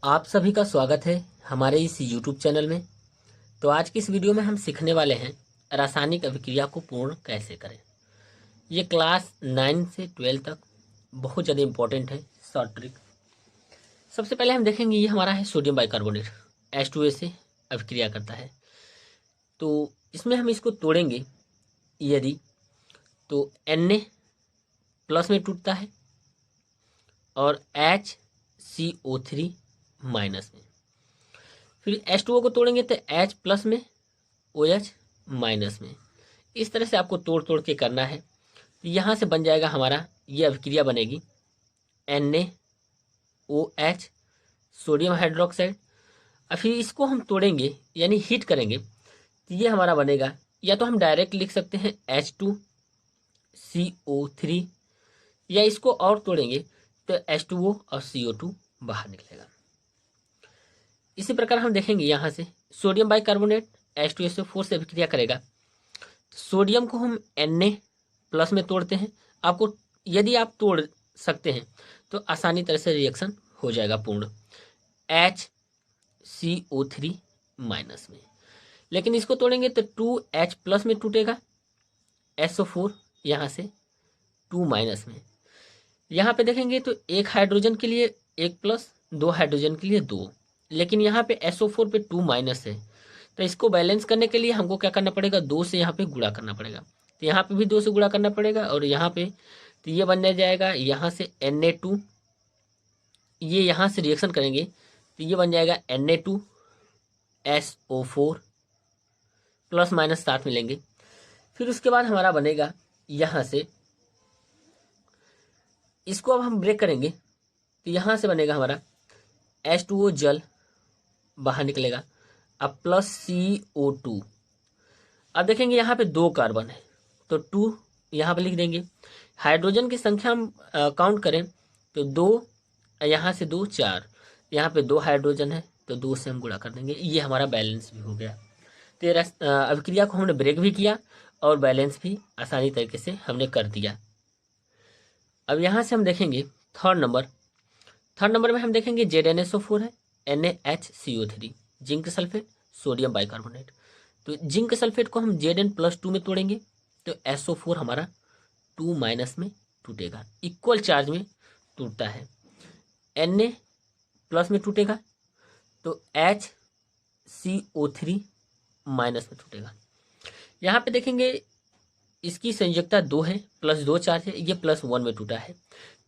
आप सभी का स्वागत है हमारे इस YouTube चैनल में। तो आज की इस वीडियो में हम सीखने वाले हैं रासायनिक अभिक्रिया को पूर्ण कैसे करें। ये क्लास 9 से 12 तक बहुत ज़्यादा इम्पोर्टेंट है। शॉर्ट ट्रिक सबसे पहले हम देखेंगे, ये हमारा है सोडियम बाइकार्बोनेट H2A से अभिक्रिया करता है। तो इसमें हम इसको तोड़ेंगे यदि तो Na प्लस में टूटता है और HCO3 माइनस में। फिर H2O को तोड़ेंगे तो H प्लस में OH माइनस में। इस तरह से आपको तोड़ तोड़ के करना है। तो यहाँ से बन जाएगा हमारा, ये अभिक्रिया बनेगी NaOH सोडियम हाइड्रोक्साइड। और फिर इसको हम तोड़ेंगे यानी हीट करेंगे तो ये हमारा बनेगा, या तो हम डायरेक्ट लिख सकते हैं H2CO3, या इसको और तोड़ेंगे तो H2O और CO2 बाहर निकलेगा। इसी प्रकार हम देखेंगे यहाँ से सोडियम बाइकार्बोनेट H2SO4 से अभिक्रिया करेगा। सोडियम को हम Na प्लस में तोड़ते हैं। आपको यदि आप तोड़ सकते हैं तो आसानी तरह से रिएक्शन हो जाएगा पूर्ण HCO3 माइनस में। लेकिन इसको तोड़ेंगे तो 2H प्लस में टूटेगा, SO4 यहाँ से 2 माइनस में। यहाँ पे देखेंगे तो एक हाइड्रोजन के लिए 1 प्लस, 2 हाइड्रोजन के लिए 2, लेकिन यहाँ पे SO4 पे 2 माइनस है। तो इसको बैलेंस करने के लिए हमको क्या करना पड़ेगा, 2 से यहाँ पे गुणा करना पड़ेगा। तो यहाँ पे भी 2 से गुणा करना पड़ेगा और यहाँ पे तो ये बन जाएगा यहाँ से Na2, ये यहाँ से रिएक्शन करेंगे तो ये बन जाएगा Na2SO4 प्लस माइनस साथ में लेंगे। फिर उसके बाद हमारा बनेगा यहाँ से, इसको अब हम ब्रेक करेंगे तो यहाँ से बनेगा हमारा H2O जल बाहर निकलेगा, अब प्लस CO2। अब देखेंगे यहाँ पे 2 कार्बन है तो 2 यहाँ पे लिख देंगे। हाइड्रोजन की संख्या हम काउंट करें तो 2, यहाँ से 2 4, यहाँ पे 2 हाइड्रोजन है तो 2 से हम गुणा कर देंगे। ये हमारा बैलेंस भी हो गया। तो ये अभिक्रिया को हमने ब्रेक भी किया और बैलेंस भी आसानी तरीके से हमने कर दिया। अब यहाँ से हम देखेंगे थर्ड नंबर में हम देखेंगे ZnSO4 है, NaHCO3 zinc sulphate sodium bicarbonate. तो जिंक सल्फेट को हम Zn+2 में तोड़ेंगे तो SO4 हमारा 2 माइनस में टूटेगा, इक्वल चार्ज में टूटता है। Na प्लस में टूटेगा तो HCO3 माइनस में टूटेगा। यहाँ पे देखेंगे इसकी संयोजकता 2 है, +2 चार्ज है, ये +1 में टूटा है।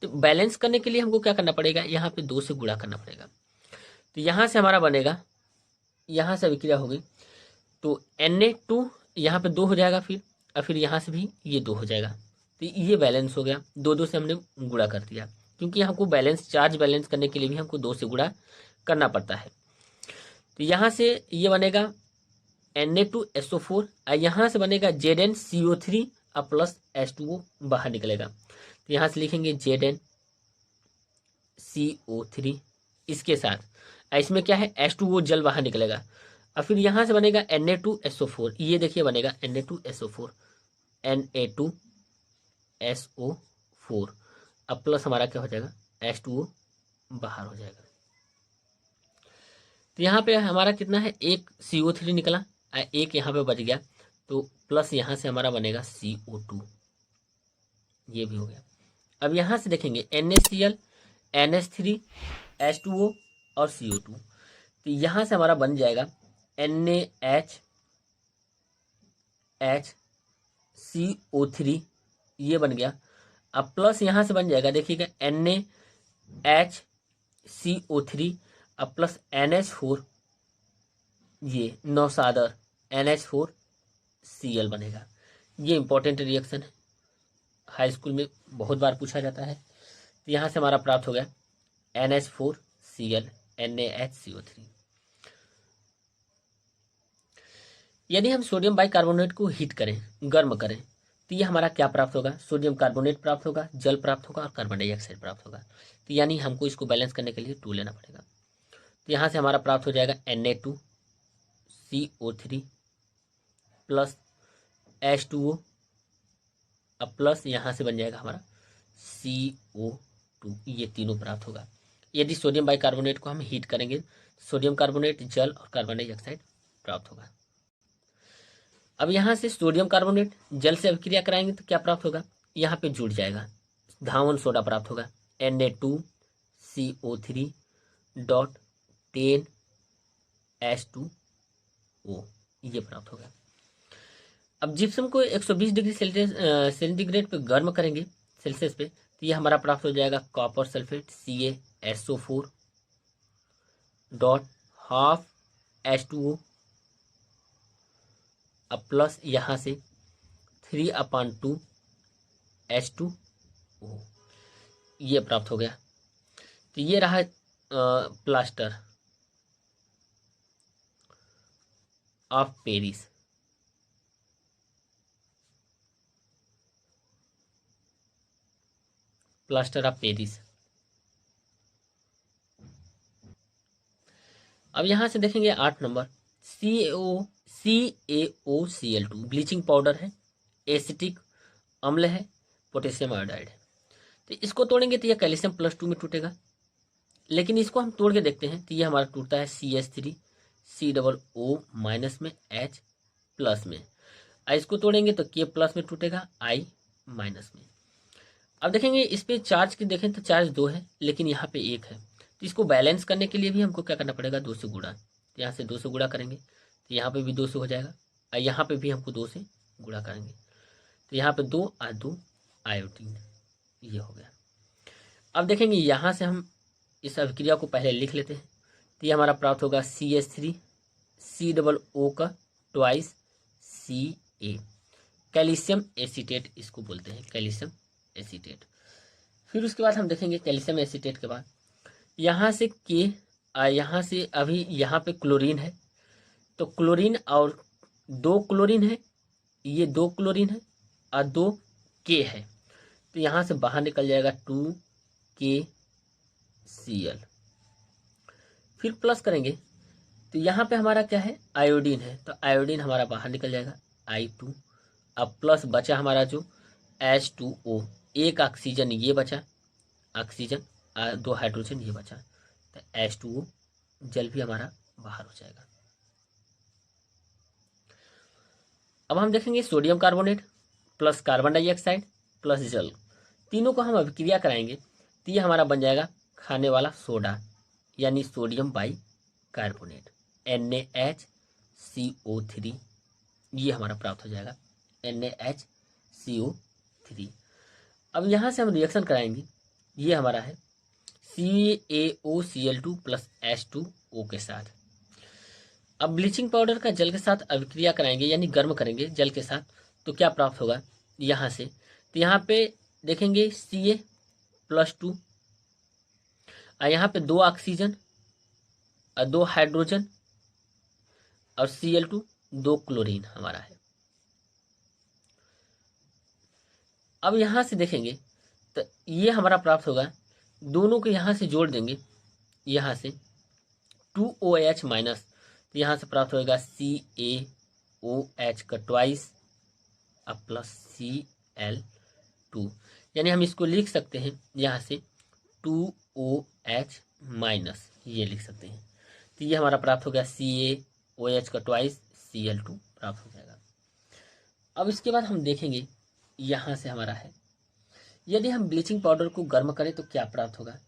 तो बैलेंस करने के लिए हमको क्या करना पड़ेगा, यहाँ पे 2 से गुणा करना पड़ेगा। तो यहाँ से हमारा बनेगा, यहाँ से अभिक्रिया होगी तो Na2 यहाँ पे 2 हो जाएगा, फिर यहाँ से भी ये 2 हो जाएगा। तो ये बैलेंस हो गया, 2 से हमने गुणा कर दिया, क्योंकि हमको चार्ज बैलेंस करने के लिए भी हमको 2 से गुणा करना पड़ता है। तो यहाँ से ये बनेगा Na2SO4, यहाँ से बनेगा ZnCO3 और प्लस H2O बाहर निकलेगा। तो यहाँ से लिखेंगे ZnCO3 इसके साथ, इसमें क्या है H2O जल बाहर निकलेगा। और फिर यहाँ से बनेगा Na2SO4, ये देखिए बनेगा Na2SO4 Na2SO4 अब प्लस हमारा क्या हो जाएगा H2O बाहर हो जाएगा। तो यहाँ पे हमारा कितना है, एक CO3 निकला, एक यहाँ पे बच गया, तो प्लस यहाँ से हमारा बनेगा CO2, ये भी हो गया। अब यहाँ से देखेंगे NaCl NH3 H2O और CO2, तो यहाँ से हमारा बन जाएगा NaHCO3, ये बन गया। अब प्लस यहाँ से बन जाएगा, देखिएगा NaHCO3 अब प्लस NH4, ये नौसादर NH4Cl बनेगा। ये इंपॉर्टेंट रिएक्शन है, हाई स्कूल में बहुत बार पूछा जाता है। तो यहाँ से हमारा प्राप्त हो गया NH4Cl NaHCO3। यदि हम सोडियम बाइकार्बोनेट को हीट करें, गर्म करें, तो ये हमारा क्या प्राप्त होगा, सोडियम कार्बोनेट प्राप्त होगा, जल प्राप्त होगा और कार्बन डाइऑक्साइड प्राप्त होगा। तो यानी हमको इसको बैलेंस करने के लिए 2 लेना पड़ेगा। तो यहाँ से हमारा प्राप्त हो जाएगा Na2CO3 प्लस H2O अब प्लस यहाँ से बन जाएगा हमारा CO2, ये तीनों प्राप्त होगा। यदि सोडियम बाइकार्बोनेट को हम हीट करेंगे, सोडियम कार्बोनेट, जल और कार्बन डाइऑक्साइड प्राप्त होगा। अब यहाँ से सोडियम कार्बोनेट जल से अभिक्रिया कराएंगे तो क्या प्राप्त होगा, यहाँ पे जुड़ जाएगा, धावन सोडा प्राप्त होगा, Na2CO3 डॉट 10H2O, ये प्राप्त होगा। अब जिप्सम को 120 डिग्री सेंटीग्रेड पे गर्म करेंगे, सेल्सियस पे, तो ये हमारा प्राप्त हो जाएगा copper sulphate CaSO4 dot half H2O, अब प्लस यहाँ से 3/2 H2O, ये प्राप्त हो गया। तो ये रहा plaster of Paris. Plaster of Paris. अब यहाँ से देखेंगे 8 नंबर, CaOCl2 ब्लीचिंग पाउडर है, एसिटिक अम्ल है, पोटेशियम आयोडाइड है। तो इसको तोड़ेंगे तो यह कैल्शियम +2 में टूटेगा, लेकिन इसको हम तोड़ के देखते हैं तो ये हमारा टूटता है CH3 COO- में H प्लस में। इसको तोड़ेंगे तो K+ में टूटेगा I- में। अब देखेंगे इस पे चार्ज की देखें तो चार्ज 2 है, लेकिन यहाँ पे 1 है, तो इसको बैलेंस करने के लिए भी हमको क्या करना पड़ेगा, 2 से गुणा। तो यहाँ से 2 से गुणा करेंगे तो यहाँ पे भी 2 से हो जाएगा, और यहाँ पे भी हमको 2 से गुणा करेंगे तो यहाँ पे 2 और 2 आयोडीन, ये हो गया। अब देखेंगे यहाँ से हम इस अभिक्रिया को पहले लिख लेते हैं, तो ये हमारा प्राप्त होगा CH3 COO का ट्वाइस Ca, कैल्शियम एसीटेट इसको बोलते हैं, कैल्शियम एसीटेट। फिर उसके बाद हम देखेंगे कैल्शियम एसीटेट के बाद यहाँ से के, यहाँ से अभी यहाँ पे क्लोरीन है, तो क्लोरीन और 2 क्लोरीन है, ये 2 क्लोरीन है और 2 के है, तो यहाँ से बाहर निकल जाएगा 2KCl। फिर प्लस करेंगे तो यहाँ पे हमारा क्या है, आयोडीन है, तो आयोडीन हमारा बाहर निकल जाएगा I2। अब प्लस बचा हमारा जो H2O, 1 ऑक्सीजन ये बचा, ऑक्सीजन 2 हाइड्रोजन ये बचा, तो H2O जल भी हमारा बाहर हो जाएगा। अब हम देखेंगे sodium carbonate plus carbon dioxide plus जल, तीनों को हम अभिक्रिया कराएंगे तो ये हमारा बन जाएगा खाने वाला सोडा, यानी सोडियम बाई कार्बोनेट NaHCO3, ये हमारा प्राप्त हो जाएगा NaHCO3। अब यहाँ से हम रिएक्शन कराएंगे, ये हमारा है CaOCl2 प्लस H2O के साथ। अब ब्लीचिंग पाउडर का जल के साथ अभिक्रिया कराएंगे, यानी गर्म करेंगे जल के साथ, तो क्या प्राप्त होगा यहाँ से, तो यहाँ पे देखेंगे Ca+2, और यहाँ पे 2 ऑक्सीजन और 2 हाइड्रोजन और Cl2 2 क्लोरीन हमारा है। अब यहाँ से देखेंगे तो ये हमारा प्राप्त होगा, दोनों को यहाँ से जोड़ देंगे, यहाँ से 2OH-, तो यहाँ से प्राप्त होगा CaOH का ट्वाइस अब प्लस Cl2, यानी हम इसको लिख सकते हैं यहाँ से 2OH-, ये लिख सकते हैं, तो ये हमारा प्राप्त हो गया CaOH का ट्वाइस Cl2 प्राप्त हो जाएगा। अब इसके बाद हम देखेंगे यहाँ से हमारा है, यदि हम ब्लीचिंग पाउडर को गर्म करें तो क्या प्राप्त होगा,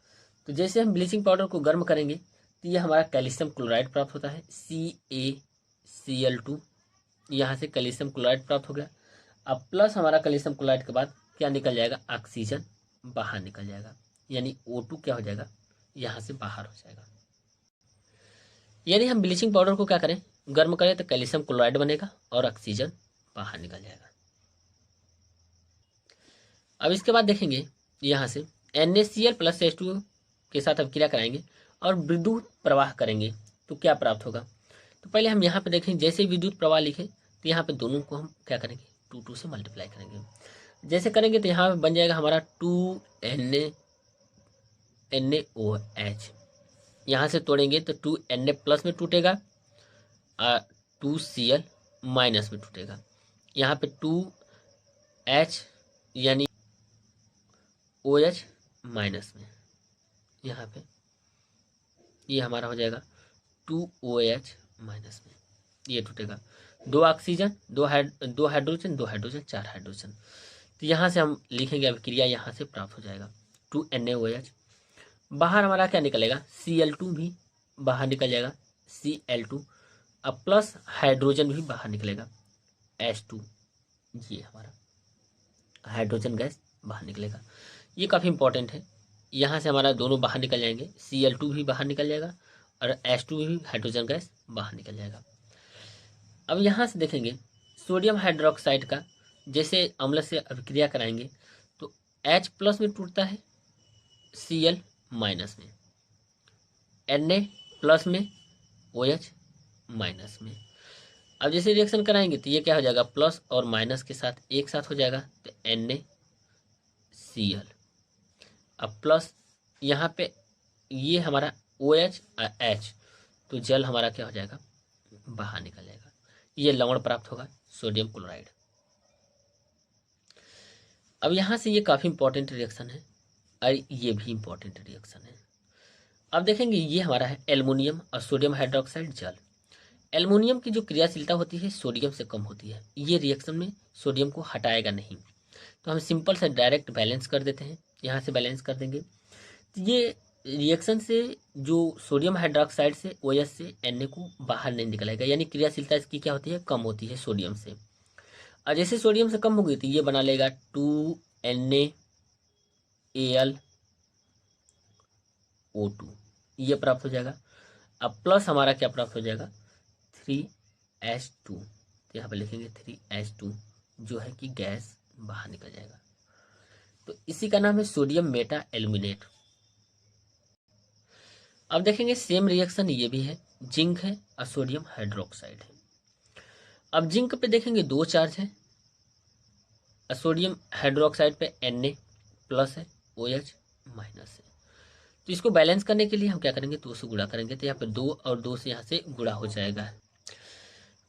तो जैसे हम ब्लीचिंग पाउडर को गर्म करेंगे तो ये हमारा कैल्शियम क्लोराइड प्राप्त होता है CaCl2, यहाँ से कैल्शियम क्लोराइड प्राप्त हो गया। अब प्लस हमारा कैल्शियम क्लोराइड के बाद क्या निकल जाएगा, ऑक्सीजन बाहर निकल जाएगा, यानी O2 क्या हो जाएगा, यहाँ से बाहर हो जाएगा। यदि हम ब्लीचिंग पाउडर को क्या करें, गर्म करें तो कैल्शियम क्लोराइड बनेगा और ऑक्सीजन बाहर निकल जाएगा। अब इसके बाद देखेंगे यहाँ से NaCl प्लस H2O के साथ अभिक्रिया कराएंगे और विद्युत प्रवाह करेंगे तो क्या प्राप्त होगा, तो पहले हम यहाँ पे देखें, जैसे विद्युत प्रवाह लिखे तो यहाँ पे दोनों को हम क्या करेंगे, 2 से मल्टीप्लाई करेंगे। जैसे करेंगे तो यहाँ पे बन जाएगा हमारा 2NaOH, यहाँ से तोड़ेंगे तो 2Na+ में टूटेगा और 2Cl- में टूटेगा, यहाँ पे 2H यानी OH- में, यहाँ पे ये हमारा हो जाएगा 2OH माइनस में, ये टूटेगा। 2 ऑक्सीजन, 2 हाइड्रोजन, 2 हाइड्रोजन, 4 हाइड्रोजन। तो यहाँ से हम लिखेंगे अभिक्रिया यहाँ से प्राप्त हो जाएगा 2NaOH। बाहर हमारा क्या निकलेगा, Cl2 भी बाहर निकल जाएगा, Cl2। अब प्लस हाइड्रोजन भी बाहर निकलेगा, H2। ये हमारा हाइड्रोजन गैस बाहर निकलेगा। ये काफ़ी इंपॉर्टेंट है। यहाँ से हमारा दोनों बाहर निकल जाएंगे, Cl2 भी बाहर निकल जाएगा और H2 भी हाइड्रोजन गैस बाहर निकल जाएगा। अब यहाँ से देखेंगे सोडियम हाइड्रोक्साइड का जैसे अम्ल से अभिक्रिया कराएंगे तो H प्लस में टूटता है Cl माइनस में, Na प्लस में OH माइनस में। अब जैसे रिएक्शन कराएंगे तो ये क्या हो जाएगा, प्लस और माइनस के साथ एक साथ हो जाएगा तो NaCl। अब प्लस यहाँ पे ये हमारा OH और H, तो जल हमारा क्या हो जाएगा, बाहर निकल जाएगा। ये लवण प्राप्त होगा, सोडियम क्लोराइड। अब यहाँ से ये काफ़ी इंपॉर्टेंट रिएक्शन है और ये भी इंपॉर्टेंट रिएक्शन है। अब देखेंगे ये हमारा है एल्युमिनियम और सोडियम हाइड्रोक्साइड जल। एल्युमिनियम की जो क्रियाशीलता होती है सोडियम से कम होती है, ये रिएक्शन में सोडियम को हटाएगा नहीं, तो हम सिंपल से डायरेक्ट बैलेंस कर देते हैं। यहाँ से बैलेंस कर देंगे तो ये रिएक्शन से जो सोडियम हाइड्रोक्साइड से OH से Na को बाहर नहीं निकलेगा, यानी क्रियाशीलता इसकी क्या होती है, कम होती है सोडियम से। और जैसे सोडियम से कम होगी तो ये बना लेगा 2NaAlO2, ये प्राप्त हो जाएगा। अब प्लस हमारा क्या प्राप्त हो जाएगा, 3H2, तो यहाँ पर लिखेंगे 3H2 जो है कि गैस बाहर निकल जाएगा। तो इसी का नाम है सोडियम मेटा एल्यूमिनेट। अब देखेंगे सेम रिएक्शन ये भी है, जिंक है और सोडियम हाइड्रोक्साइड है। अब जिंक पे देखेंगे 2 चार्ज है और सोडियम हाइड्रोक्साइड पे Na प्लस है, OH माइनस है। तो इसको बैलेंस करने के लिए हम क्या करेंगे, 2 से गुणा करेंगे, तो यहाँ पे 2 और 2 से यहाँ से गुणा हो जाएगा।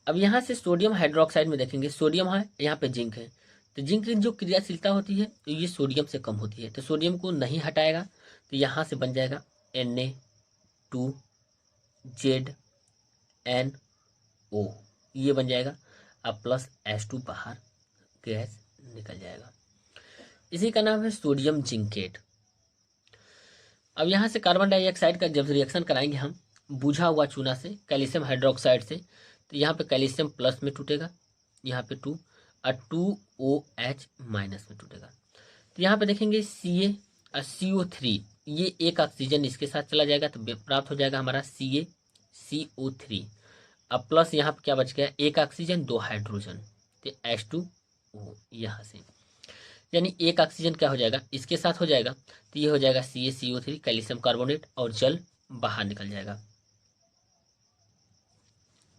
अब यहाँ से सोडियम हाइड्रोक्साइड में देखेंगे सोडियम है, यहाँ पे जिंक है, तो जिंक की जो क्रियाशीलता होती है तो ये सोडियम से कम होती है, तो सोडियम को नहीं हटाएगा, तो यहाँ से बन जाएगा Na2ZnO, ये बन जाएगा। अब प्लस H2 बाहर गैस निकल जाएगा, इसी का नाम है सोडियम जिंकेट। अब यहाँ से कार्बन डाइऑक्साइड का जब रिएक्शन कराएंगे हम बुझा हुआ चूना से कैल्शियम हाइड्रोक्साइड से, तो यहाँ पे कैल्शियम प्लस में टूटेगा, यहाँ पे 2 और 2OH माइनस में टूटेगा। तो यहाँ पे देखेंगे Ca और CO3, ये एक ऑक्सीजन इसके साथ चला जाएगा तो प्राप्त हो जाएगा हमारा CaCO3। अब प्लस यहाँ पे क्या बच गया, एक ऑक्सीजन 2 हाइड्रोजन, तो H2O यहाँ से, यानी एक ऑक्सीजन क्या हो जाएगा, इसके साथ हो जाएगा, तो ये हो जाएगा CaCO3 कैल्शियम कार्बोनेट और जल बाहर निकल जाएगा।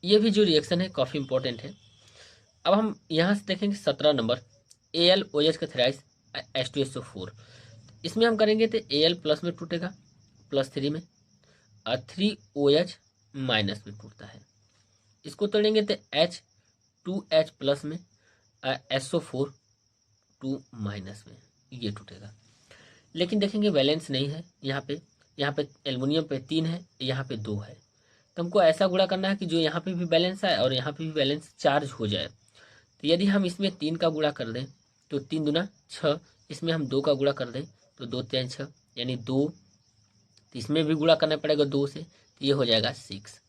ये भी जो रिएक्शन है काफ़ी इंपॉर्टेंट है। अब हम यहाँ से देखेंगे 17 नंबर AlOH का थ्राइस H2SO4, इसमें हम करेंगे तो Al प्लस में टूटेगा +3 में और 3OH माइनस में टूटता है। इसको तोड़ेंगे तो H2H प्लस में SO4 2 माइनस में ये टूटेगा। लेकिन देखेंगे बैलेंस नहीं है, यहाँ पे एल्युमिनियम पे 3 है, यहाँ पे 2 है, तो हमको ऐसा गुणा करना है कि जो यहाँ पे भी बैलेंस आए और यहाँ पे भी बैलेंस चार्ज हो जाए। तो यदि हम इसमें 3 का गुणा कर दें तो 3 दूना 6, इसमें हम 2 का गुणा कर दें तो 2 3 6 यानी 2, तो इसमें भी गुणा करना पड़ेगा 2 से, तो ये हो जाएगा 6।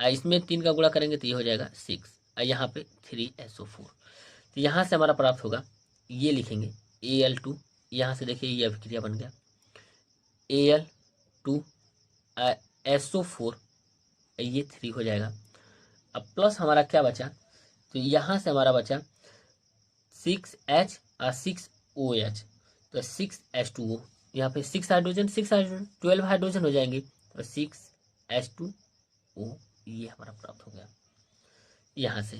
इसमें 3 का गुणा करेंगे तो ये हो जाएगा 6 और यहाँ पे 3SO4। तो यहाँ से हमारा प्राप्त होगा, ये लिखेंगे Al2, यहाँ से देखिए ये अभिक्रिया बन गया Al2 SO4, ये 3 हो जाएगा। अब प्लस हमारा क्या बचा, तो यहाँ से हमारा बचा 6H और 6OH, तो 6H2O, यहाँ पे 6 हाइड्रोजन 12 हाइड्रोजन हो जाएंगे, तो 6H2O ये हमारा प्राप्त हो गया यहाँ से।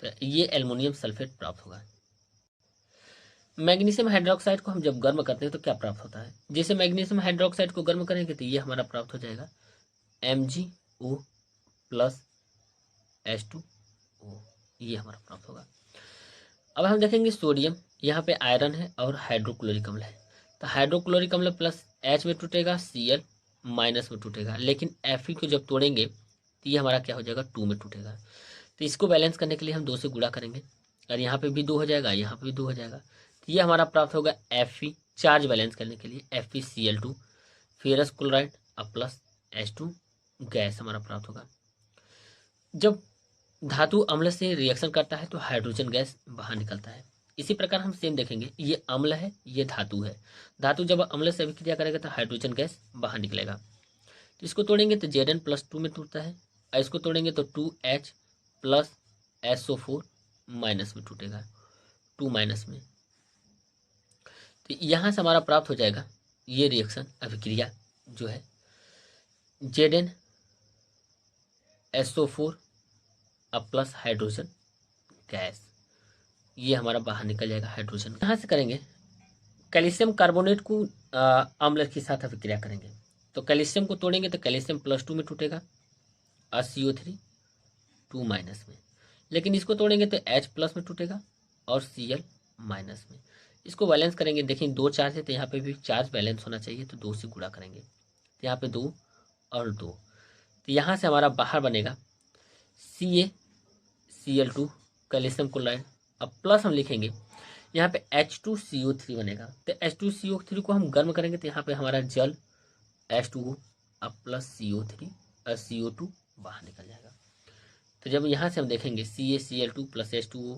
तो ये एल्युमिनियम सल्फेट प्राप्त होगा। मैग्नीशियम हाइड्रोक्साइड को हम जब गर्म करते हैं तो क्या प्राप्त होता है, जैसे मैग्नीशियम हाइड्रोक्साइड को गर्म करेंगे तो ये हमारा प्राप्त हो जाएगा MgO प्लस H2O, ये हमारा प्राप्त होगा। अब हम देखेंगे सोडियम, यहाँ पे आयरन है और हाइड्रोक्लोरिक अम्ल है, तो हाइड्रोक्लोरिक अम्ल प्लस H में टूटेगा Cl माइनस में टूटेगा, लेकिन Fe को जब तोड़ेंगे तो ये हमारा क्या हो जाएगा, 2 में टूटेगा। तो इसको बैलेंस करने के लिए हम 2 से गुणा करेंगे और यहाँ पे भी 2 हो जाएगा, यहाँ पे भी 2 हो जाएगा। तो ये हमारा प्राप्त होगा Fe, चार्ज बैलेंस करने के लिए FeCl2 फेरस क्लोराइड अब प्लस H2 गैस हमारा प्राप्त होगा। जब धातु अम्ल से रिएक्शन करता है तो हाइड्रोजन गैस बाहर निकलता है। इसी प्रकार हम सेम देखेंगे, ये अम्ल है, ये धातु है। धातु जब अम्ल से अभिक्रिया करेगा तो हाइड्रोजन गैस बाहर निकलेगा। तो इसको तोड़ेंगे तो Zn+2 में टूटता है और इसको तोड़ेंगे तो 2H प्लस SO4 माइनस में टूटेगा, 2 माइनस में। तो यहाँ से हमारा प्राप्त हो जाएगा ये रिएक्शन अभिक्रिया जो है ZnSO4 अब प्लस हाइड्रोजन गैस, ये हमारा बाहर निकल जाएगा हाइड्रोजन। यहाँ से करेंगे कैल्शियम कार्बोनेट को अम्ल के साथ अभिक्रिया करेंगे तो कैल्शियम को तोड़ेंगे तो कैल्शियम+2 में टूटेगा और CO3 2 माइनस में, लेकिन इसको तोड़ेंगे तो H प्लस में टूटेगा और Cl माइनस में। इसको बैलेंस करेंगे, देखिए 2 चार्ज है तो यहाँ पे भी चार्ज बैलेंस होना चाहिए तो 2 से गुणा करेंगे तो यहाँ पे 2 और 2, तो यहाँ से हमारा बाहर बनेगा CaCl2 कैल्शियम क्लोराइड। अब प्लस हम लिखेंगे यहाँ पे H2CO3 बनेगा तो H2CO3 को हम गर्म करेंगे तो यहाँ पे हमारा जल H2O अब प्लस CO2 बाहर निकल जाएगा। तो जब यहाँ से हम देखेंगे CaCl2 प्लस H2O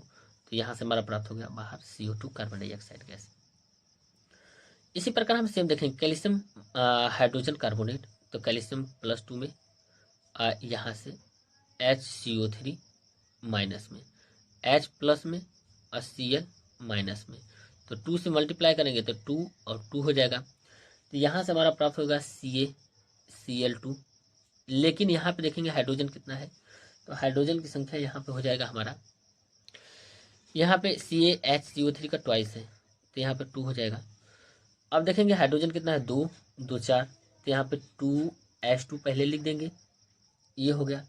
तो यहाँ से हमारा प्राप्त हो गया बाहर CO2 कार्बन डाइऑक्साइड गैस। इसी प्रकार हम सेम देखेंगे कैल्शियम हाइड्रोजन कार्बोनेट तो कैल्शियम+2 में यहाँ से HCO3 माइनस में, H प्लस में और Cl माइनस में, तो 2 से मल्टीप्लाई करेंगे तो 2 और 2 हो जाएगा। तो यहाँ से हमारा प्राप्त होगा CaCl2, लेकिन यहाँ पे देखेंगे हाइड्रोजन कितना है तो हाइड्रोजन की संख्या यहाँ पे हो जाएगा हमारा, यहाँ पे CaHCO3 का ट्वाइस है तो यहाँ पे 2 हो जाएगा। अब देखेंगे हाइड्रोजन कितना है 2 2 4, तो यहाँ पे 2H2 पहले लिख देंगे, ये हो गया।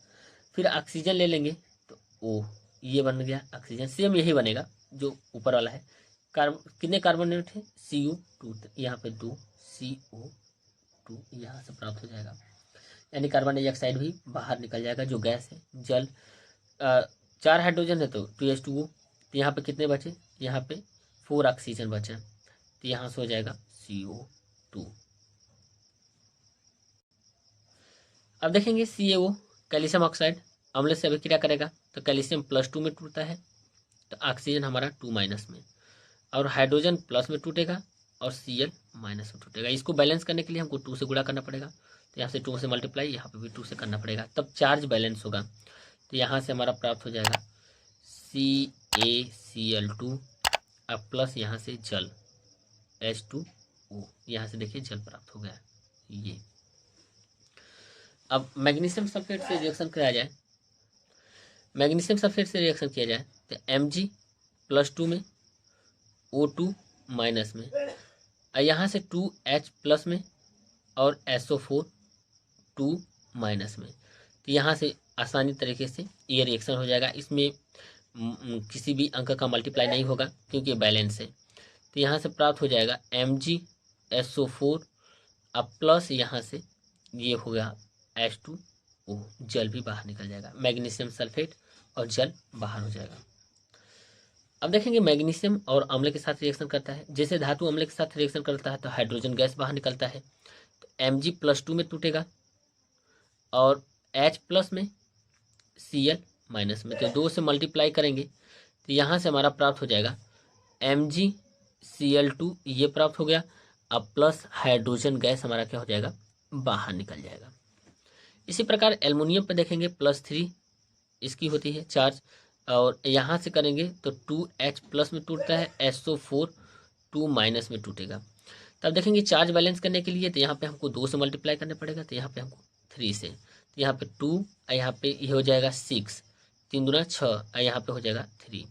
फिर ऑक्सीजन ले लेंगे तो O, ये बन गया ऑक्सीजन। सेम यही बनेगा जो ऊपर वाला है। कितने कार्बोनेट है CO2, यहाँ पे 2 CO2 यहाँ से प्राप्त हो जाएगा, यानी कार्बन डाइऑक्साइड भी बाहर निकल जाएगा जो गैस है। जल 4 हाइड्रोजन है तो 2H2O, तो यहाँ पे कितने बचे, यहाँ पे 4 ऑक्सीजन बचे तो यहाँ से हो जाएगा CO2। अब देखेंगे CaO कैल्शियम ऑक्साइड अम्ल से अभिक्रिया करेगा तो कैल्शियम+2 में टूटता है तो ऑक्सीजन हमारा 2 माइनस में, और हाइड्रोजन प्लस में टूटेगा और Cl माइनस में टूटेगा। इसको बैलेंस करने के लिए हमको 2 से गुणा करना पड़ेगा तो यहाँ से 2 से मल्टीप्लाई, यहाँ पे भी 2 से करना पड़ेगा, तब चार्ज बैलेंस होगा। तो यहाँ से हमारा प्राप्त हो जाएगा CaCl2 अब प्लस यहाँ से जल H2O, यहाँ से देखिए जल प्राप्त हो गया ये। अब मैग्नीशियम सल्फेट से रिएक्शन किया जाए, मैग्नीशियम सल्फेट से रिएक्शन किया जाए तो Mg+2 में O2 माइनस में, और यहाँ से 2H प्लस में और SO4 2 माइनस में, तो यहाँ से आसानी तरीके से ये रिएक्शन हो जाएगा। इसमें किसी भी अंक का मल्टीप्लाई नहीं होगा क्योंकि बैलेंस है। तो यहाँ से प्राप्त हो जाएगा MgSO4 अब प्लस यहाँ से ये हो गया H2O, जल भी बाहर निकल जाएगा, मैग्नीशियम सल्फेट और जल बाहर हो जाएगा। अब देखेंगे मैग्नीशियम और अम्ल के साथ रिएक्शन करता है, जैसे धातु अम्ल के साथ रिएक्शन करता है तो हाइड्रोजन गैस बाहर निकलता है, तो Mg+2 में टूटेगा और H प्लस में Cl माइनस में, तो 2 से मल्टीप्लाई करेंगे तो यहाँ से हमारा प्राप्त हो जाएगा MgCl2, ये प्राप्त हो गया। अब प्लस हाइड्रोजन गैस हमारा क्या हो जाएगा, बाहर निकल जाएगा। इसी प्रकार एल्युमिनियम पे देखेंगे +3 इसकी होती है चार्ज, और यहाँ से करेंगे तो 2H प्लस में टूटता है, SO4 2 माइनस में टूटेगा। तब देखेंगे चार्ज बैलेंस करने के लिए तो यहाँ पे हमको 2 से मल्टीप्लाई करना पड़ेगा, तो यहाँ पे हमको 3 से, तो यहाँ पे 2 और यहाँ पे ये हो जाएगा 6, 3 दूना 6 और यहाँ पे हो जाएगा 3।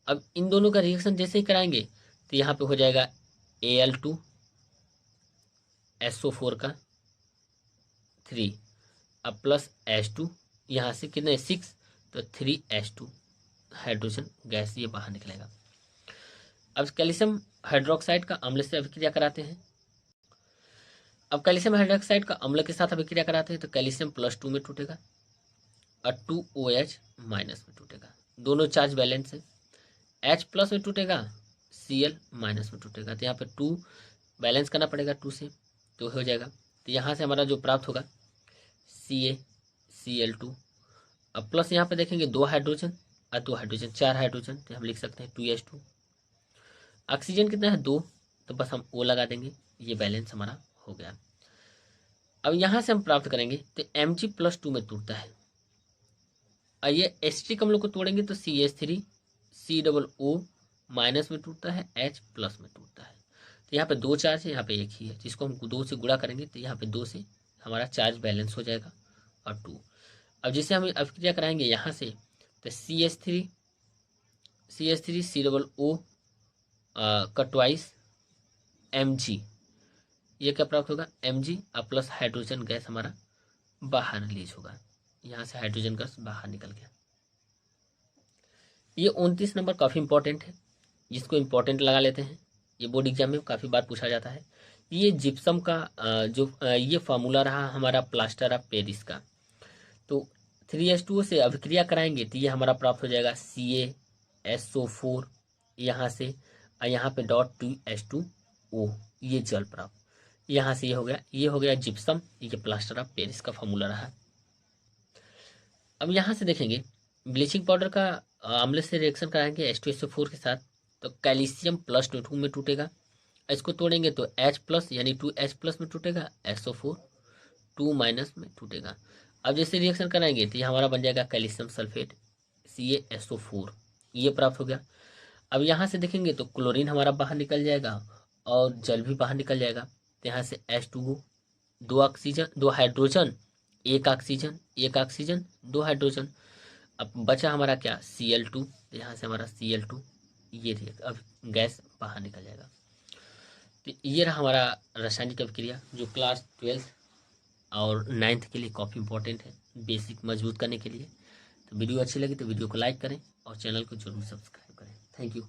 अब इन दोनों का रिएक्शन जैसे ही कराएंगे तो यहाँ पे हो जाएगा Al2 SO4 का 3 अब प्लस H2, यहाँ से कितने 6 तो 3H2 हाइड्रोजन गैस ये बाहर निकलेगा। अब कैल्शियम हाइड्रोक्साइड का अम्ल से अभिक्रिया कराते हैं अब कैल्शियम हाइड्रोक्साइड का अम्ल के साथ अभिक्रिया कराते हैं तो कैल्शियम +2 में टूटेगा और 2OH माइनस में टूटेगा। दोनों चार्ज बैलेंस है। H+ में टूटेगा, Cl माइनस में टूटेगा। तो यहाँ पे 2 बैलेंस करना पड़ेगा 2 से, तो हो जाएगा। तो यहाँ से हमारा जो प्राप्त होगा CaCl2। अब प्लस यहाँ पे देखेंगे 2 हाइड्रोजन और 2 हाइड्रोजन, 4 हाइड्रोजन, तो हम लिख सकते हैं 2H2। ऑक्सीजन कितना है 2, तो बस हम O लगा देंगे, ये बैलेंस हमारा हो गया। अब यहाँ से हम प्राप्त करेंगे तो Mg+2 में टूटता है और ये एस्ट्रिक हम लोग को तोड़ेंगे तो CH3 COO माइनस में टूटता है, H+ में टूटता है। तो यहाँ पे 2 चार्ज है, यहाँ पे एक ही है, जिसको हम 2 से गुणा करेंगे तो यहाँ पे 2 से हमारा चार्ज बैलेंस हो जाएगा और 2। अब जिसे हम अभिक्रिया कराएंगे यहाँ से तो CH3 COO का ट्वाइस Mg, ये क्या प्राप्त होगा Mg और प्लस हाइड्रोजन गैस हमारा बाहर रिलीज होगा। यहाँ से हाइड्रोजन गैस बाहर निकल गया। ये 29 नंबर काफ़ी इंपॉर्टेंट है, जिसको इम्पोर्टेंट लगा लेते हैं, ये बोर्ड एग्जाम में काफ़ी बार पूछा जाता है। ये जिप्सम का ये फार्मूला रहा हमारा प्लास्टर ऑफ पेरिस का। तो 3H2O से अभिक्रिया कराएंगे तो ये हमारा प्राप्त हो जाएगा CaSO4 यहाँ से, और यहाँ पे .2H2O, ये जल प्राप्त। यहाँ से ये हो गया जिप्सम, ये प्लास्टर ऑफ पेरिस का फार्मूला रहा। अब यहाँ से देखेंगे ब्लीचिंग पाउडर का आम्ल से रिएक्शन कराएंगे H2SO4 के साथ तो कैल्शियम +2 में टूटेगा। इसको तोड़ेंगे तो H+ यानी 2H+ में टूटेगा, SO4 2 माइनस में टूटेगा। अब जैसे रिएक्शन कराएंगे तो ये हमारा बन जाएगा कैल्शियम सल्फेट CaSO4, ये प्राप्त हो गया। अब यहाँ से देखेंगे तो क्लोरीन हमारा बाहर निकल जाएगा और जल भी बाहर निकल जाएगा। तो यहाँ से H2O 2 oxygen 2 hydrogen 1 oxygen 1 oxygen 2 hydrogen. अब बचा हमारा क्या Cl2, तो यहाँ से हमारा Cl2 ये अब गैस बाहर निकल जाएगा। तो ये रहा हमारा रासायनिक अभिक्रिया, जो क्लास 12 और 9th के लिए काफ़ी इंपॉर्टेंट है, बेसिक मजबूत करने के लिए। तो वीडियो अच्छी लगी तो वीडियो को लाइक करें और चैनल को जरूर सब्सक्राइब करें। Thank you.